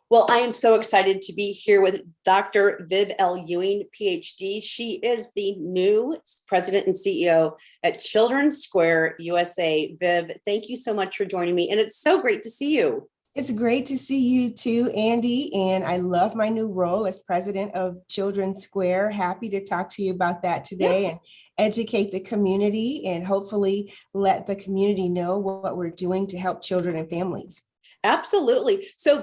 Well, I am so excited to be here with Dr. Viv L. Ewing, PhD. She is the new president and CEO at Children's Square USA. Viv, thank you so much for joining me. And it's so great to see you. It's great to see you too, Andy. And I love my new role as president of Children's Square. Happy to talk to you about that today and educate the community and hopefully let the community know what we're doing to help children and families. Absolutely. So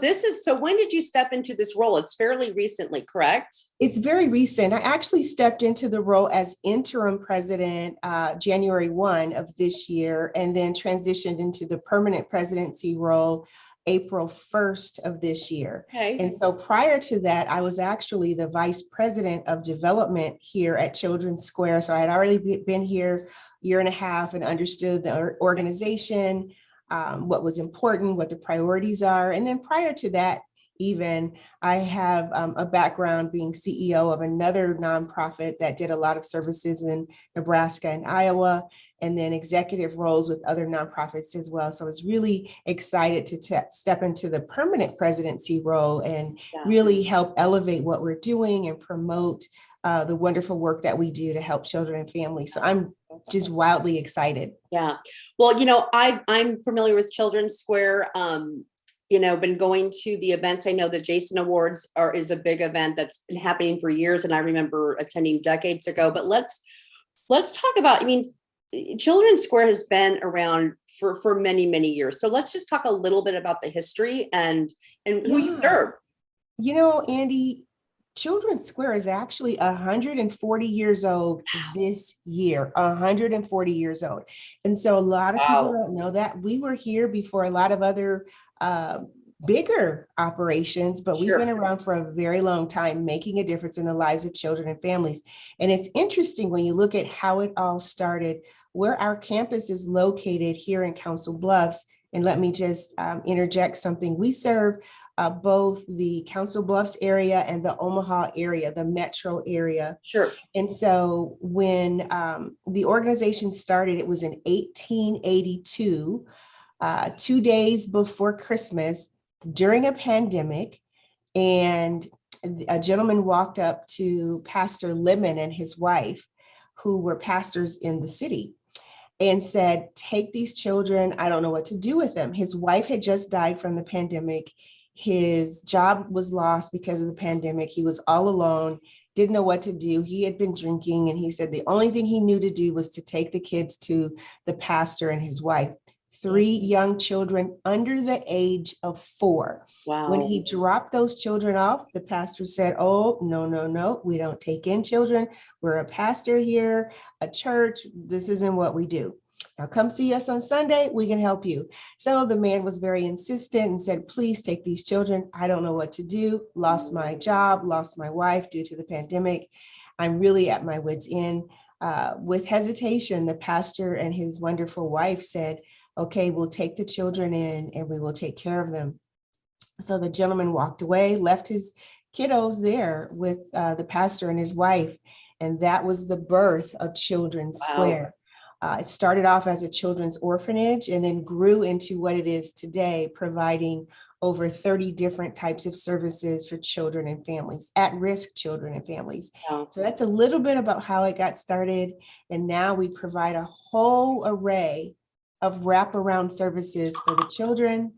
when did you step into this role? It's fairly recently, correct? It's very recent. I actually stepped into the role as interim president January 1 of this year, and then transitioned into the permanent presidency role April 1st of this year. Okay. And so prior to that, I was actually the vice president of development here at Children's Square. So I had already been here a year and a half and understood the organization, what was important, what the priorities are. And then prior to that, even I have a background being CEO of another nonprofit that did a lot of services in Nebraska and Iowa, and then executive roles with other nonprofits as well. So I was really excited to step into the permanent presidency role and really help elevate what we're doing and promote the wonderful work that we do to help children and families. So I'm just wildly excited. Yeah. Well, I'm familiar with Children's Square. Been going to the events. I know the Jason Awards is a big event that's been happening for years, and I remember attending decades ago. But let's talk about. Children's Square has been around for many, many years. So let's just talk a little bit about the history and who you serve. Andy, Children's Square is actually 140 years old this year, 140 years old. And so a lot of people don't know that. We were here before a lot of other bigger operations, but we've been around for a very long time, making a difference in the lives of children and families. And it's interesting when you look at how it all started, where our campus is located here in Council Bluffs. And let me just interject something. We serve both the Council Bluffs area and the Omaha area, the metro area. Sure. And so when the organization started, it was in 1882, 2 days before Christmas, during a pandemic. And a gentleman walked up to Pastor Lemon and his wife, who were pastors in the city, and said, take these children. I don't know what to do with them. His wife had just died from the pandemic. His job was lost because of the pandemic. He was all alone, didn't know what to do. He had been drinking, and he said the only thing he knew to do was to take the kids to the pastor and his wife. 3 young children under the age of 4. Wow. When he dropped those children off, the pastor said, oh, no, we don't take in children. We're a pastor here, a church. This isn't what we do. Now come see us on Sunday. We can help you. So the man was very insistent and said, please take these children. I don't know what to do. Lost my job, lost my wife due to the pandemic. I'm really at my wit's end. With hesitation, the pastor and his wonderful wife said, okay, we'll take the children in and we will take care of them. So the gentleman walked away, left his kiddos there with the pastor and his wife. And that was the birth of Children's Square. It started off as a children's orphanage and then grew into what it is today, providing over 30 different types of services for children and families, at-risk children and families. Wow. So that's a little bit about how it got started. And now we provide a whole array of wraparound services for the children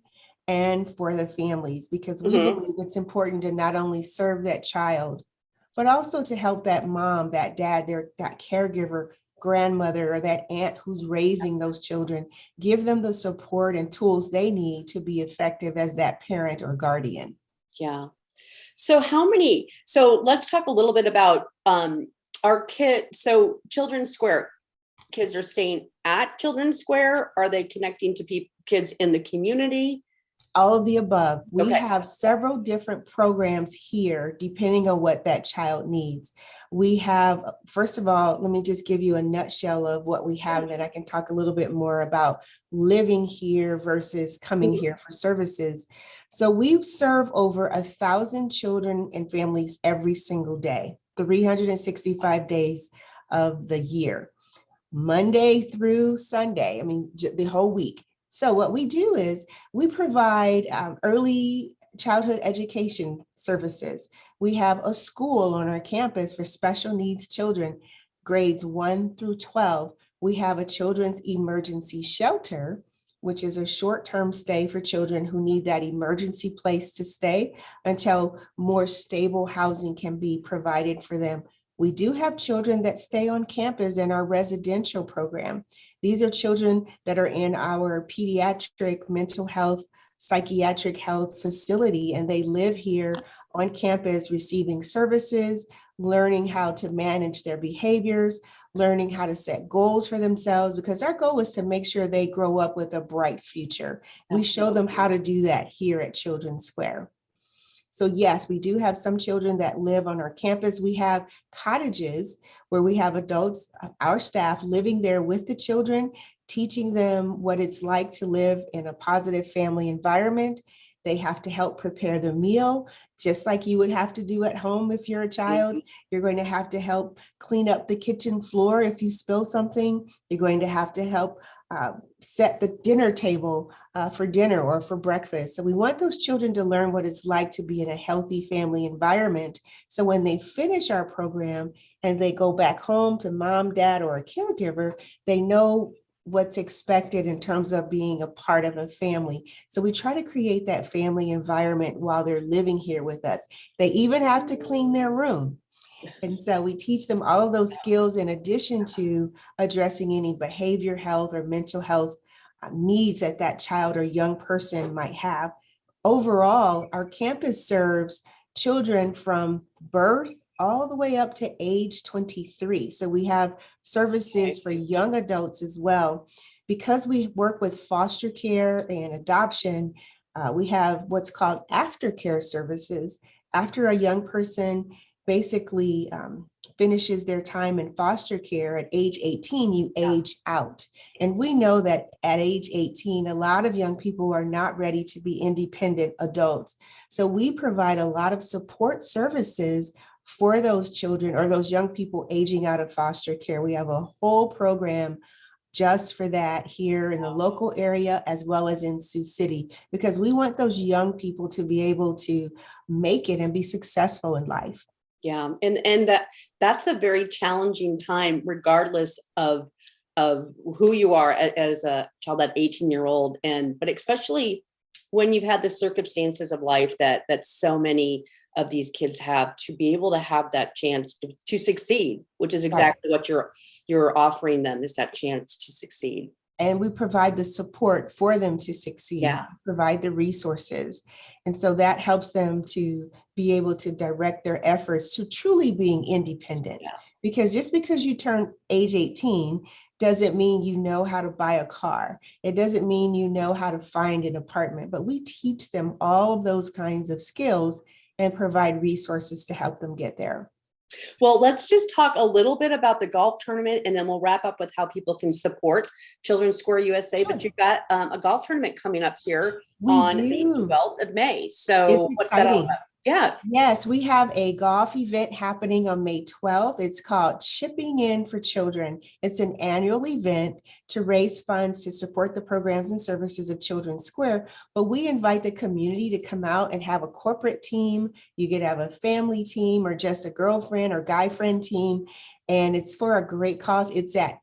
and for the families, because we believe it's important to not only serve that child, but also to help that mom, that dad, that caregiver, grandmother, or that aunt who's raising those children, give them the support and tools they need to be effective as that parent or guardian. Yeah. So let's talk a little bit about our kids. So Children's Square, kids are staying at Children's Square. Are they connecting to kids in the community? All of the above. We have several different programs here, depending on what that child needs. We have, first of all, let me just give you a nutshell of what we have, and then I can talk a little bit more about living here versus coming here for services. So we serve over 1,000 children and families every single day, 365 days of the year, Monday through Sunday. The whole week. So what we do is we provide early childhood education services. We have a school on our campus for special needs children, grades 1 through 12. We have a children's emergency shelter, which is a short-term stay for children who need that emergency place to stay until more stable housing can be provided for them. We do have children that stay on campus in our residential program. These are children that are in our pediatric mental health, psychiatric health facility, and they live here on campus receiving services, learning how to manage their behaviors, learning how to set goals for themselves, because our goal is to make sure they grow up with a bright future. We show them how to do that here at Children's Square. So yes, we do have some children that live on our campus. We have cottages where we have adults, our staff living there with the children, teaching them what it's like to live in a positive family environment. They have to help prepare the meal, just like you would have to do at home if you're a child. You're going to have to help clean up the kitchen floor if you spill something. You're going to have to help set the dinner table for dinner or for breakfast. So we want those children to learn what it's like to be in a healthy family environment. So when they finish our program and they go back home to mom, dad, or a caregiver, they know what's expected in terms of being a part of a family. So we try to create that family environment while they're living here with us. They even have to clean their room. And so we teach them all of those skills in addition to addressing any behavior health or mental health needs that that child or young person might have. Overall, our campus serves children from birth all the way up to age 23. So we have services for young adults as well. Because we work with foster care and adoption, we have what's called aftercare services. After a young person basically finishes their time in foster care at age 18, you age out. And we know that at age 18, a lot of young people are not ready to be independent adults. So we provide a lot of support services for those children or those young people aging out of foster care. We have a whole program just for that here in the local area as well as in Sioux City, because we want those young people to be able to make it and be successful in life. Yeah, and that's a very challenging time, regardless of who you are as a child, that 18-year-old, but especially when you've had the circumstances of life that so many of these kids have, to be able to have that chance to succeed, which is exactly what you're offering them, is that chance to succeed. And we provide the support for them to succeed, provide the resources. And so that helps them to be able to direct their efforts to truly being independent. Because just because you turn age 18 doesn't mean you know how to buy a car. It doesn't mean you know how to find an apartment, but we teach them all of those kinds of skills and provide resources to help them get there. Well, let's just talk a little bit about the golf tournament, and then we'll wrap up with how people can support Children's Square USA. But you've got a golf tournament coming up here on the 12th of May. So what's that all about? Yeah. Yes, we have a golf event happening on May 12th. It's called Chipping In for Children. It's an annual event to raise funds to support the programs and services of Children's Square. But we invite the community to come out and have a corporate team. You could have a family team or just a girlfriend or guy friend team. And it's for a great cause. It's at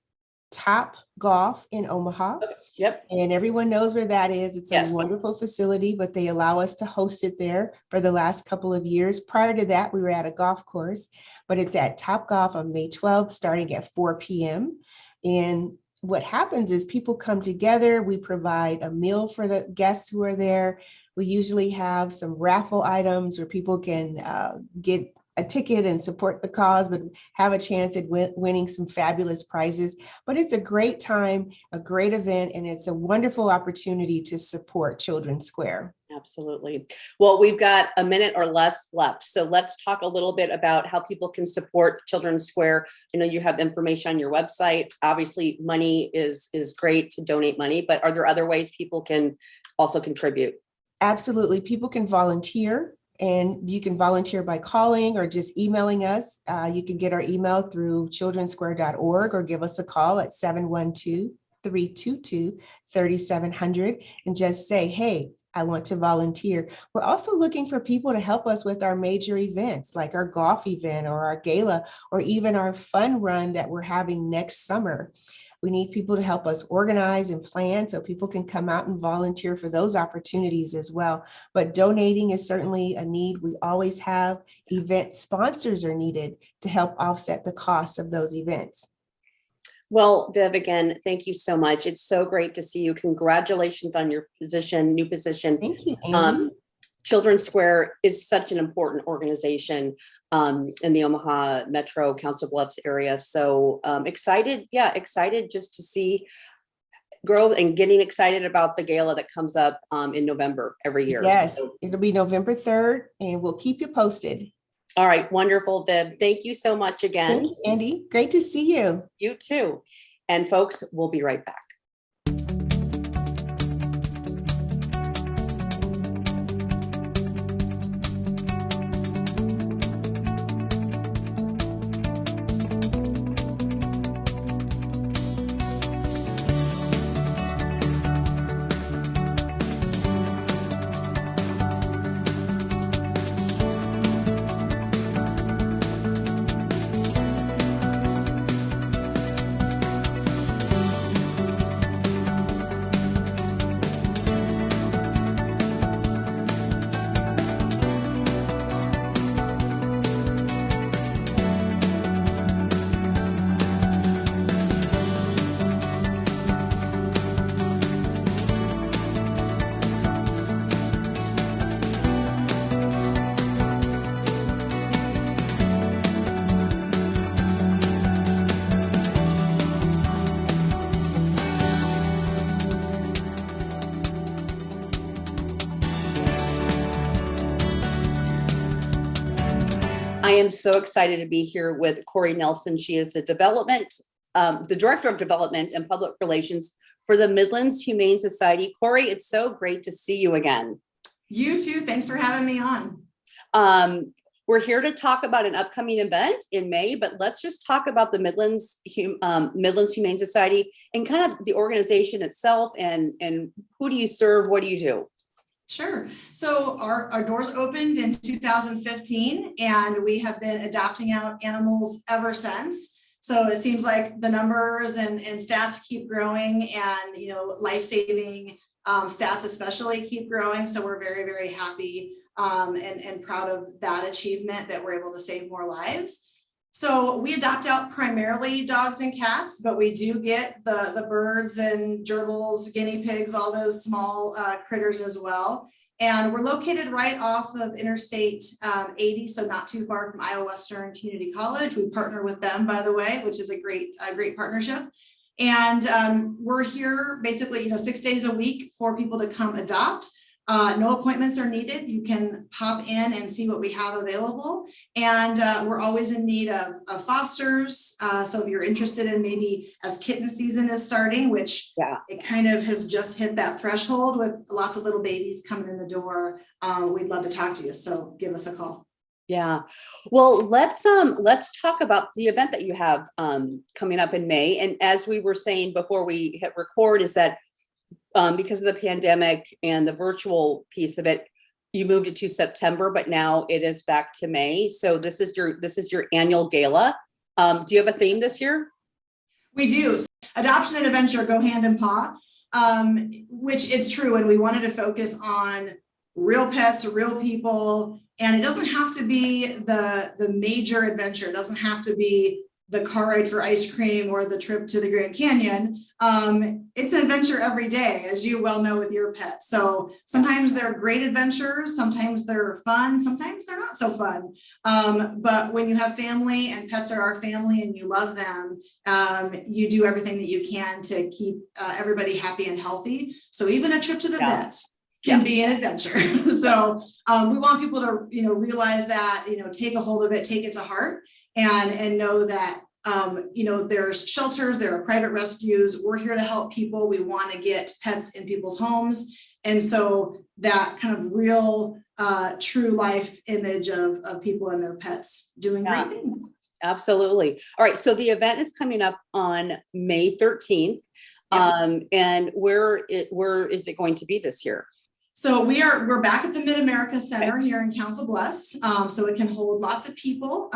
Top Golf in Omaha. Yep. And everyone knows where that is. It's a wonderful facility, but they allow us to host it there for the last couple of years. Prior to that, we were at a golf course, but it's at Top Golf on May 12th, starting at 4 p.m. And what happens is people come together. We provide a meal for the guests who are there. We usually have some raffle items where people can get a ticket and support the cause, but have a chance at winning some fabulous prizes. But it's a great time, a great event, and it's a wonderful opportunity to support Children's Square. Absolutely. Well, we've got a minute or less left. So let's talk a little bit about how people can support Children's Square. I know you have information on your website. Obviously, money is great to donate money, but are there other ways people can also contribute? Absolutely. People can volunteer. And you can volunteer by calling or just emailing us. You can get our email through childrensquare.org or give us a call at 322-3700 and just say, hey, I want to volunteer. We're also looking for people to help us with our major events like our golf event or our gala or even our fun run that we're having next summer. We need people to help us organize and plan so people can come out and volunteer for those opportunities as well. But donating is certainly a need. We always have event sponsors are needed to help offset the cost of those events. Well, Viv, again, thank you so much. It's so great to see you. Congratulations on your position, new position. Thank you, Andy. Children's Square is such an important organization in the Omaha Metro Council Bluffs area. So excited just to see growth and getting excited about the gala that comes up in November every year. Yes, So, it'll be November 3rd and we'll keep you posted. all right, wonderful, Viv. Thank you so much again. Thank you, Andy. Great to see you. You too. And folks, we'll be right back. I am so excited to be here with Corey Nelson. She is the Director of Development and Public Relations for the Midlands Humane Society. Corey, it's so great to see you again. You too. Thanks for having me on. We're here to talk about an upcoming event in May, but let's just talk about the Midlands Humane Society and kind of the organization itself and who do you serve? What do you do? Sure. So our doors opened in 2015 and we have been adopting out animals ever since. So it seems like the numbers and stats keep growing and, life-saving stats especially keep growing. So we're very, very happy and proud of that achievement that we're able to save more lives. So we adopt out primarily dogs and cats, but we do get the birds and gerbils, guinea pigs, all those small critters as well. And we're located right off of Interstate 80, so not too far from Iowa Western Community College. We partner with them, by the way, which is a great partnership. And we're here basically, 6 days a week for people to come adopt. No appointments are needed. You can pop in and see what we have available. And we're always in need of fosters. So if you're interested in maybe as kitten season is starting, which it kind of has just hit that threshold with lots of little babies coming in the door, we'd love to talk to you. So give us a call. Yeah. Well, let's talk about the event that you have coming up in May. And as we were saying before we hit record is that because of the pandemic and the virtual piece of it, you moved it to September, but now it is back to May. So this is your annual gala. Do you have a theme this year? We do. Adoption and adventure go hand in paw, which it's true. And we wanted to focus on real pets, real people. And it doesn't have to be the major adventure. It doesn't have to be the car ride for ice cream or the trip to the Grand Canyon. It's an adventure every day, as you well know with your pets. So sometimes they're great adventures, sometimes they're fun, sometimes they're not so fun. But when you have family and pets are our family and you love them, you do everything that you can to keep everybody happy and healthy. So even a trip to the vet can be an adventure. So we want people to, realize that, take a hold of it, take it to heart. And know that, there's shelters, there are private rescues. We're here to help people. We want to get pets in people's homes. And so that kind of real, true life image of people and their pets doing great things. Absolutely. All right. So the event is coming up on May 13th. And where is it going to be this year? So we're back at the Mid-America Center here in Council Bluffs, so it can hold lots of people.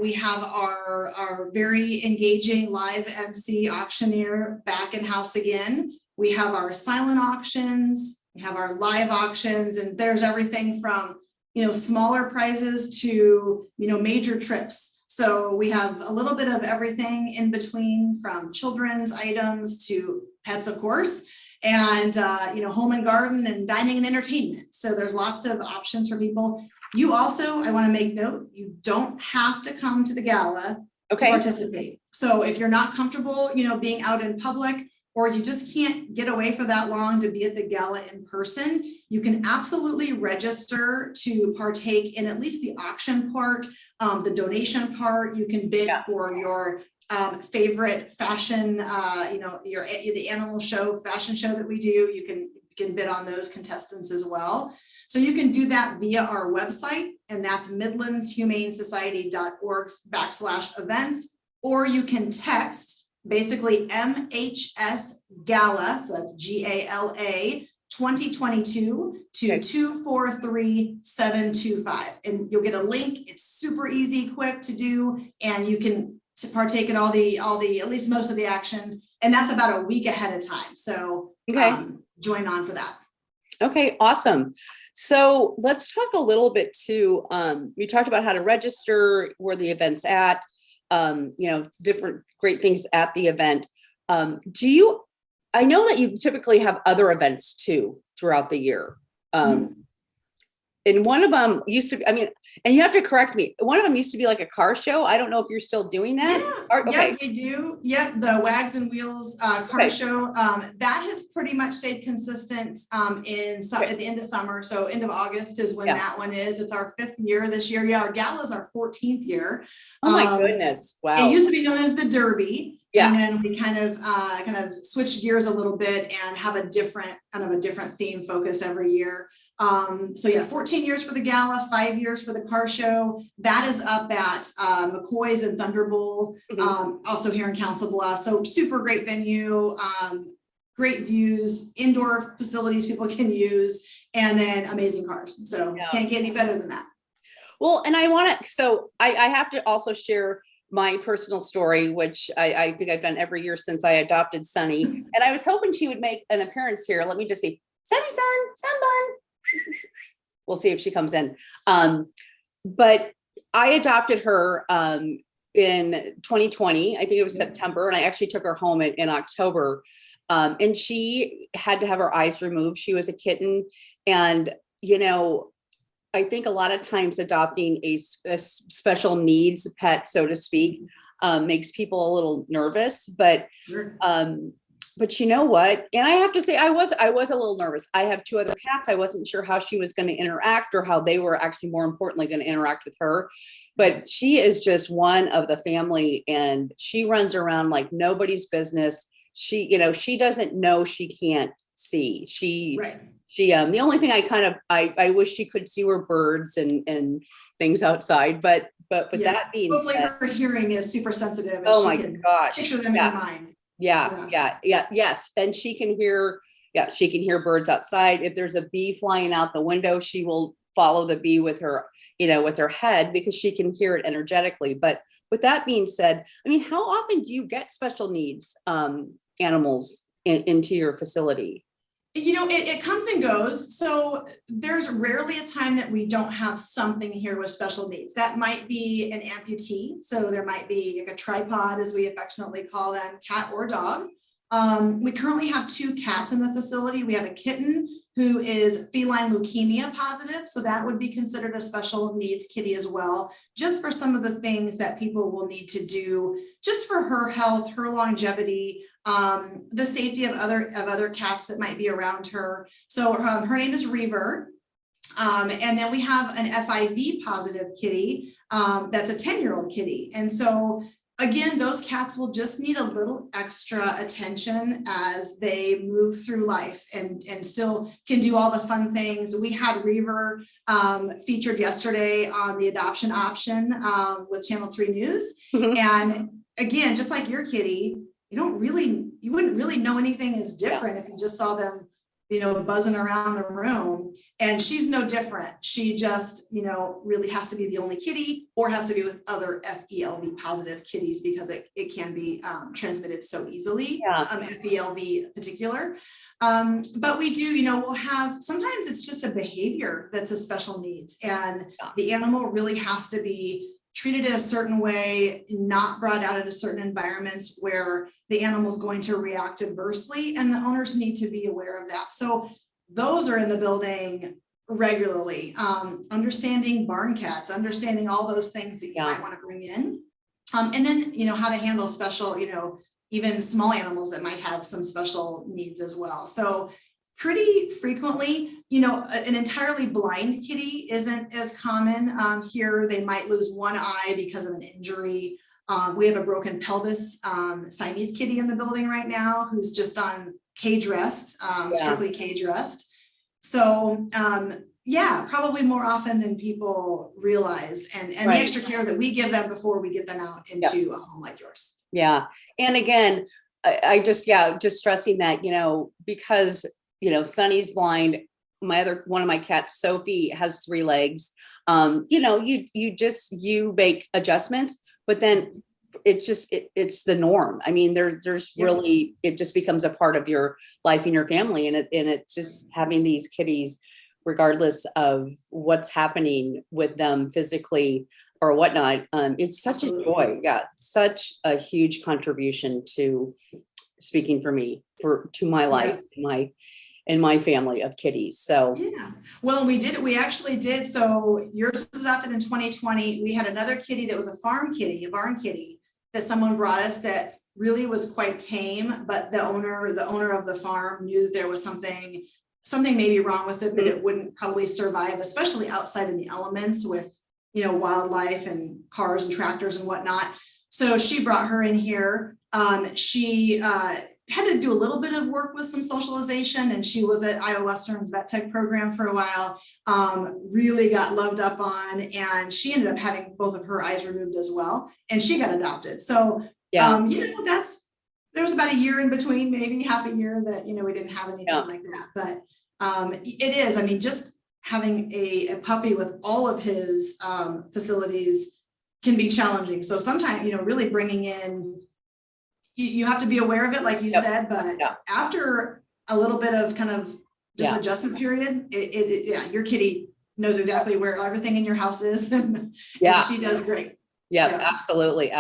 We have our very engaging live MC auctioneer back in house again. We have our silent auctions, we have our live auctions, and there's everything from, you know, smaller prizes to, you know, major trips. So we have a little bit of everything in between, from children's items to pets, of course, and you know, home and garden and dining and entertainment. So there's lots of options for people. You also, I want to make note, you don't have to come to the gala to participate. So if you're not comfortable, you know, being out in public, or you just can't get away for that long to be at the gala in person, you can absolutely register to partake in at least the auction part, the donation part. You can bid for your favorite fashion, you know, the animal show, fashion show that we do. You can bid on those contestants as well. So you can do that via our website, and that's midlandshumanesociety.org/events, or you can text basically MHS Gala, so that's GALA 2022 to 243725, and you'll get a link. It's super easy, quick to do, and you can partake in all the at least most of the action, and that's about a week ahead of time. So join on for that. Okay, awesome. So let's talk a little bit too. We talked about how to register, where the event's at, you know, different great things at the event. I know that you typically have other events too throughout the year. And one of them used to be, I mean, and you have to correct me, one of them used to be like a car show. I don't know if you're still doing that. Yeah, we do. Yeah, the Wags and Wheels car show. That has pretty much stayed consistent at the end of summer. So end of August is when that one is. It's our 5th year this year. Yeah, our gala is our 14th year. Oh my goodness. Wow. It used to be known as the Derby. Yeah. And then we kind of switched gears a little bit and have a different theme focus every year. So yeah, 14 years for the gala, 5 years for the car show. That is up at McCoy's and Thunderbolt, also here in Council Bluffs. So super great venue, great views, indoor facilities people can use, and then amazing cars. So can't get any better than that. Well, and I have to also share my personal story, which I think I've done every year since I adopted Sunny. And I was hoping she would make an appearance here. Let me just see, Sunny Sunbun. We'll see if she comes in. But I adopted her in 2020. I think it was September, and I actually took her home in October. And she had to have her eyes removed. She was a kitten. And, you know, I think a lot of times adopting a special needs pet, so to speak, makes people a little nervous, but you know what? And I have to say, I was a little nervous. I have 2 other cats. I wasn't sure how she was going to interact, or how they were actually, more importantly, going to interact with her. But she is just one of the family, and she runs around like nobody's business. She, you know, she doesn't know she can't see. The only thing I wish she could see were birds and things outside, but that being hopefully said, her hearing is super sensitive. Oh my gosh. Picture them in your mind. Yes. And she can hear birds outside. If there's a bee flying out the window, she will follow the bee with her, you know, with her head, because she can hear it energetically. But with that being said, I mean, how often do you get special needs animals into your facility? You know, it comes and goes. So there's rarely a time that we don't have something here with special needs. That might be an amputee. So there might be like a tripod, as we affectionately call them, cat or dog. We currently have 2 cats in the facility. We have a kitten who is feline leukemia positive. So that would be considered a special needs kitty as well, just for some of the things that people will need to do, just for her health, her longevity, the safety of other cats that might be around her. So her name is Reaver. And then we have an FIV positive kitty that's a 10-year-old kitty. And so again, those cats will just need a little extra attention as they move through life and still can do all the fun things. We had Reaver featured yesterday on the adoption option with Channel 3 News. And again, just like your kitty, you wouldn't really know anything is different if you just saw them, buzzing around the room. And she's no different. She just, really has to be the only kitty, or has to be with other FELV positive kitties, because it can be transmitted so easily, FELV in particular. But we do, we'll have, sometimes it's just a behavior that's a special needs, and the animal really has to be treated in a certain way, not brought out into certain environments where the animal's going to react adversely, and the owners need to be aware of that. So those are in the building regularly. Understanding barn cats, understanding all those things that you might want to bring in. And then, how to handle special, even small animals that might have some special needs as well. So pretty frequently, an entirely blind kitty isn't as common. Here, they might lose one eye because of an injury. We have a broken pelvis Siamese kitty in the building right now, who's just on cage rest, strictly cage rest. So probably more often than people realize, and the extra care that we give them before we get them out into a home like yours. Yeah. And again, I just stressing that, because, Sunny's blind. One of my cats, Sophie, has 3 legs. You make adjustments, but then it's the norm. I mean, there's really, it just becomes a part of your life and your family. And it's just having these kitties, regardless of what's happening with them physically or whatnot, it's such a joy. Yeah, such a huge contribution to, speaking for me, to my life, in my family of kitties. So well, we actually did. So yours was adopted in 2020. We had another kitty that was a barn kitty that someone brought us that really was quite tame, but the owner of the farm knew that there was something maybe wrong with it, that it wouldn't probably survive, especially outside in the elements with wildlife and cars and tractors and whatnot. So she brought her in here. She had to do a little bit of work with some socialization, and she was at Iowa Western's vet tech program for a while, really got loved up on, and she ended up having both of her eyes removed as well, and she got adopted. So there was about a year in between, maybe half a year, that we didn't have anything like that. But it is, I mean, just having a puppy with all of his facilities can be challenging. So sometimes, really bringing in, you have to be aware of it, like you said, but after a little bit of kind of just adjustment period, your kitty knows exactly where everything in your house is. And she does great. Absolutely.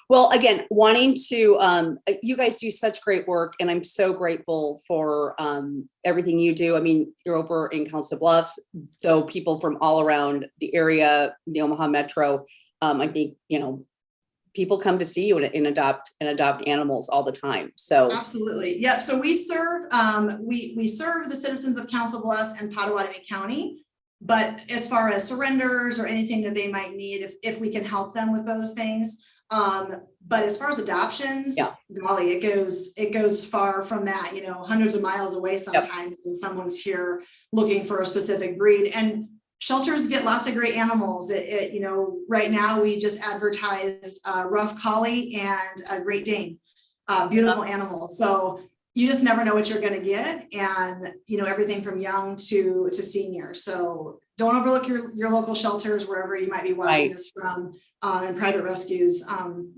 Well, again, wanting to, you guys do such great work, and I'm so grateful for everything you do. I mean, you're over in Council Bluffs, so people from all around the area, the Omaha Metro, I think, people come to see you and adopt animals all the time. So absolutely. Yeah. So we serve, we serve the citizens of Council Bluffs and Pottawatomie County, but as far as surrenders or anything that they might need, if we can help them with those things. But as far as adoptions, golly, it goes far from that, hundreds of miles away sometimes when someone's here looking for a specific breed. And shelters get lots of great animals. Right now we just advertised Rough Collie and a Great Dane, beautiful animals. So you just never know what you're going to get, and everything from young to senior. So don't overlook your local shelters wherever you might be watching this from, and private rescues.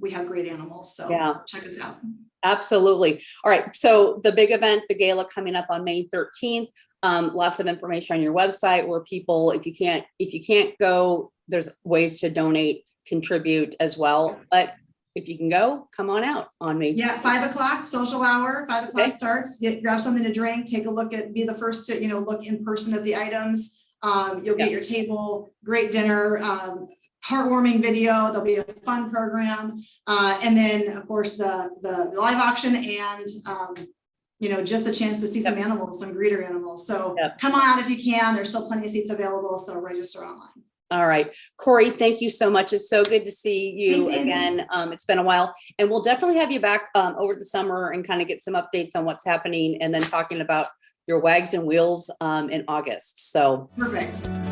We have great animals, so check us out. Absolutely. All right. So the big event, the gala, coming up on May 13th. Lots of information on your website where people, if you can't go, there's ways to donate, contribute as well. But if you can go, come on out on May. 5 o'clock, social hour, 5 o'clock starts. Grab something to drink, take a look be the first to, look in person at the items. You'll get your table, great dinner, heartwarming video. There'll be a fun program. And then of course the live auction and, just the chance to see some animals, some breeder animals. So come on out if you can. There's still plenty of seats available. So register online. All right. Corey, thank you so much. It's so good to see you. Thanks, again. It's been a while, and we'll definitely have you back over the summer and kind of get some updates on what's happening, and then talking about your Wags and Wheels in August. So perfect.